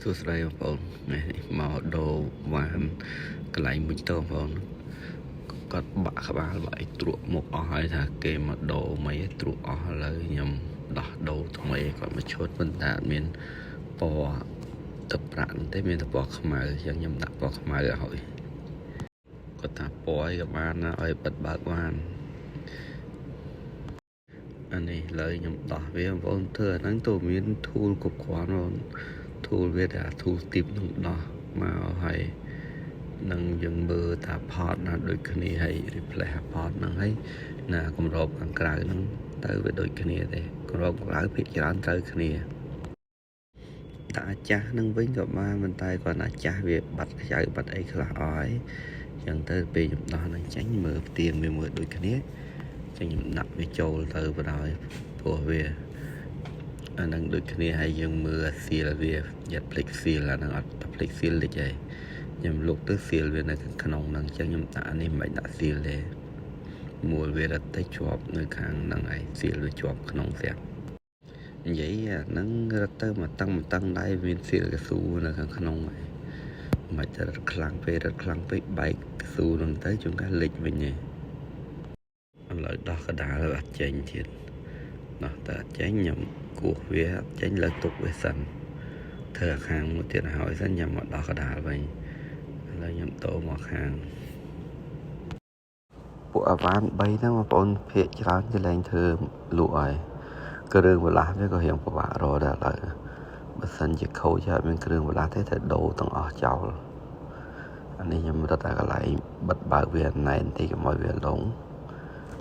សួស្តីបងប្អូនមកដូរវ៉ានកន្លែងមួយទៅបងប្អូនគាត់បាក់ក្បាលបាក់ទ្រក់មុខអស់ហើយថាគេមកដូរមិនឲ្យទ្រក់អស់ឥឡូវខ្ញុំដោះដូរថ្មីគាត់មកឈុតប៉ុន្តែអត់មានពណ៌ទឹកប្រាក់ទេមានតែពណ៌ខ្មៅអញ្ចឹងខ្ញុំដាក់ពណ៌ខ្មៅឲ្យគាត់ថាពណ៌អីក៏បានណាឲ្យបិទបើកបានអានេះឡើយខ្ញុំដោះវាបងប្អូនធ្វើអាហ្នឹងទៅមានធូលគ្រប់គ្រាន់បងធូលវាតែធូលទីបនឹងដោះមកហើយនឹងយើងមើលថាផតណាដូចគ្នាហើយ replace ផតហ្នឹងហើយណាគម្របខាងក្រៅហ្នឹងទៅវាដូចគ្នាទេគម្របខាងក្រៅភាគច្រើនត្រូវគ្នាតែចាស់ហ្នឹងវិញក៏បានប៉ុន្តែគាត់ណាចាស់វាបាត់ខ្ចៅបាត់អីខ្លះអស់ហើយអញ្ចឹងទៅពេលខ្ញុំដោះហ្នឹងចាញ់មើលផ្ទៀងវាមើលដូចគ្នាចឹងខ្ញុំដាក់វាចូលទៅបណ្ដោយព្រោះវាអានឹងដូចគ្នាហើយយើងមើលសៀលវាយ៉ាត់ភ្លេចសៀលអានឹងអត់ភ្លេចសៀលតិចហើយខ្ញុំលុកទៅសៀលវានៅក្នុងហ្នឹងចឹងខ្ញុំដាក់នេះមិនដាក់សៀលទេមួលវារត់ទៅជាប់នៅខាងហ្នឹងហើយសៀលវាជាប់ក្នុងស្រាប់និយាយអាហ្នឹងរត់ទៅមកតឹងដៃមានសៀលកស៊ូនៅខាងក្នុងហើយមិនទៅរត់ខ្លាំងពេកបែកកស៊ូហ្នឹងទៅជួនកាលលិចវិញឯងឥឡូវដោះកដាលអត់ចេញទៀតដោះតែចេញខ្ញុំគោះវាចេញលើទុកវាសិនធ្វើខាងមួយទៀតហើយសិនខ្ញុំមកដោះកដាលវិញឥឡូវខ្ញុំតោមកខាងពួកអាវ៉ាន់3ហ្នឹងបងប្អូនភាគច្រើនគេលែងធ្វើលក់ហើយគ្រឿងបន្លាស់វាក៏រៀងពិបាករកដែរឥឡូវបើសិនជាខូចហើយមានគ្រឿងបន្លាស់ទេត្រូវដូរទាំងអស់ចោលអានេះខ្ញុំរត់តែកន្លែងបិទបើកវាណែនតិចកុំឲ្យវាលង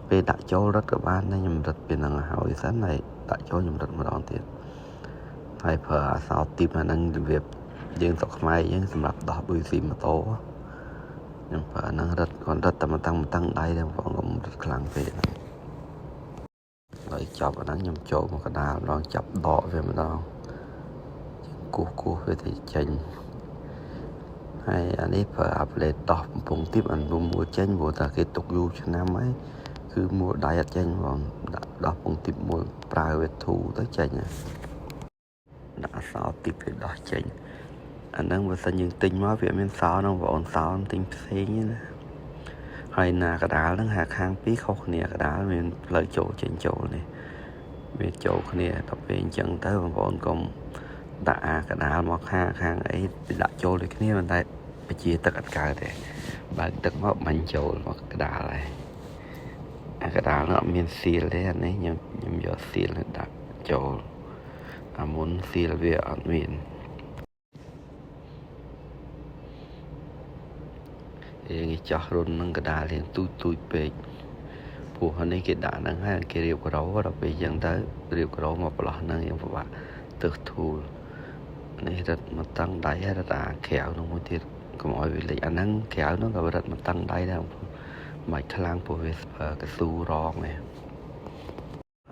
ពេលដាក់ចូលរត់ក៏បានដែរខ្ញុំរត់ពីហ្នឹងហើយសិនហើយដាក់ចូលខ្ញុំរត់ម្ដងទៀតហើយប្រើអាសោទីបអាហ្នឹងវាយើងស្រុកខ្មែរយើងសម្រាប់ដោះបុយស៊ីម៉ូតូខ្ញុំប្រើអាហ្នឹងរត់គាត់រត់តែមកតាំងដៃដែរបងប្អូនកុំរត់ខ្លាំងពេកហ្នឹងហើយចាប់អាហ្នឹងខ្ញុំចូលមកកណ្ដាលម្ដងចាប់ដកវាម្ដងគោះវាទៅចេញហើយអានេះប្រើអាប្លេតដោះកំពុងទីបអានោះមួយចេញព្រោះតែគេទុកយូរឆ្នាំហើយគឺមួលដៃអត់ចេញបងដាក់ដោះពងទីបមួលប្រើវាធូរទៅចេញដាក់សោទីបវាដោះចេញអាហ្នឹងបើសិនយើងទិញមកវាមានសោហ្នឹងបងអូនសោទិញផ្សេងណាហើយណាកដាលហ្នឹងហាខាងពីរខុសគ្នាកដាលមានផ្លូវចូលចេញចូលនេះវាចូលគ្នាដល់ពេលអញ្ចឹងទៅបងប្អូនកុំដាក់អាកដាលមកខាងអីដាក់ចូលដូចគ្នាប៉ុន្តែបជាទឹកអត់កើតទេបើកទឹកមកបាញ់ចូលមកកដាលហើយកដាលនោះអត់មានសៀលទេអានេះខ្ញុំយកសៀលទៅដាក់ចូលអាមុនសៀលវាអត់មានយើងចោះរុននឹងកដាលរៀងទូចពេកព្រោះនេះគេដាក់ហ្នឹងហើយគេរៀបក្រោដល់ពេលអញ្ចឹងទៅរៀបក្រោមកប្រឡោះហ្នឹងយើងពិបាកទើសធូលនេះរត់មកតាំងដៃហើយរត់អាក្រៅនោះមួយទៀតកុំឲ្យវាលេចអាហ្នឹងក្រៅនោះក៏រត់មកតាំងដៃដែរមិនខ្លាំងព្រោះវាកស៊ូរងនេះ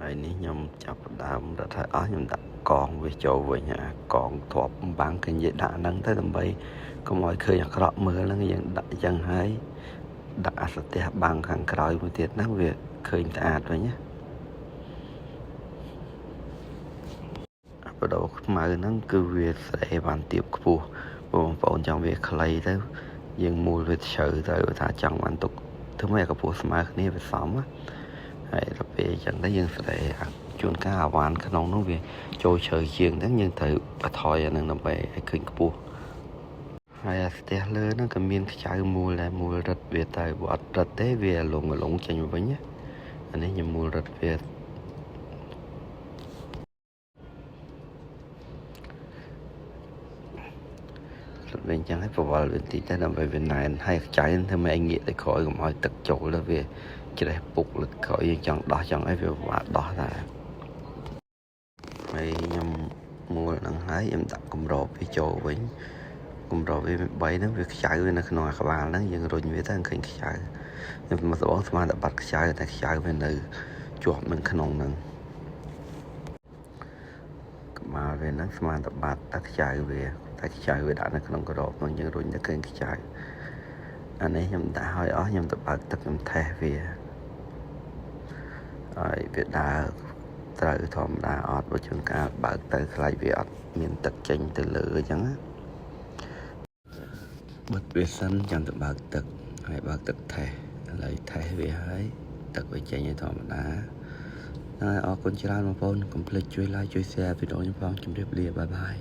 ហើយនេះខ្ញុំចាប់ដើមរត់ឲ្យអស់ខ្ញុំដាក់កងវាចូលវិញអាកងធ្លាប់បាំងគេនិយាយដាក់ហ្នឹងទៅដើម្បីកុំឲ្យឃើញអាក្រក់មើលហ្នឹងយើងដាក់អញ្ចឹងហើយដាក់អាស្ទះបាំងខាងក្រោយមួយទៀតហ្នឹងវាឃើញស្អាតវិញណាបដោខ្មៅហ្នឹងគឺវាស្អេបានទៀបខ្ពស់បងប្អូនចង់វាខ្លីទៅយើងមូលវាជ្រៅទៅថាចង់បានទុកធ្វើម៉េចឲ្យកម្ពស់ស្មើគ្នាវាសមណាហើយដល់ពេលអញ្ចឹងទៅយើងស្ដីជួនកាលអាវ៉ាន់ក្នុងនោះវាចូលជ្រៅជាងហ្នឹងយើងត្រូវបន្ថយអានឹងដើម្បីឲ្យឃើញខ្ពស់ហើយអាស្ទះលើហ្នឹងក៏មានខ្ចៅមូលដែរមូលរឹតវាទៅបើអត់រឹតទេវាលងចេញមកវិញណាអានេះខ្ញុំមូលរឹតវាវិញចឹងហើយប្រវល់វាបន្តិចតែដើម្បីវាណែនហើយខ្ចៅធ្វើម៉េចឲ្យងាកទៅក្រោយកុំឲ្យទឹកចូលទៅវាច្រេះពុកលើក្រោយយើងចង់ដោះចង់អីវាពិបាកដោះដែរហើយខ្ញុំមួលហ្នឹងហើយខ្ញុំដាក់គម្របវាចូលវិញគម្របវា3ហ្នឹងវាខ្ចៅវានៅក្នុងអាក្បាលហ្នឹងយើងរុញវាទៅឃើញខ្ចៅខ្ញុំមកស្បងស្មានតែបាត់ខ្ចៅតែខ្ចៅវានៅជាប់នឹងក្នុងហ្នឹងក្បាលវាហ្នឹងស្មានតែបាត់តែខ្ចៅវាតែខ្ចៅវាដាក់នៅក្នុងក្របហ្នឹងយើងរុញទៅឃើញខ្ចៅអានេះខ្ញុំដាក់ឲ្យអស់ខ្ញុំទៅបើកទឹកខ្ញុំថេះវាហើយវាដើរ ត្រូវធម្មតាអត់បើជួនកាលបើកទៅខ្លាចវាអត់មានទឹកចេញទៅលើអញ្ចឹងណាបិទវាសិនចាំទៅបើកទឹកហើយបើកទឹកថេះឥឡូវថេះវាហើយទឹកវាចេញឲ្យធម្មតាហើយអរគុណច្រើនបងប្អូនកុំភ្លេចជួយ like ជួយ share វីដេអូខ្ញុំផងជម្រាបលាបាយបាយ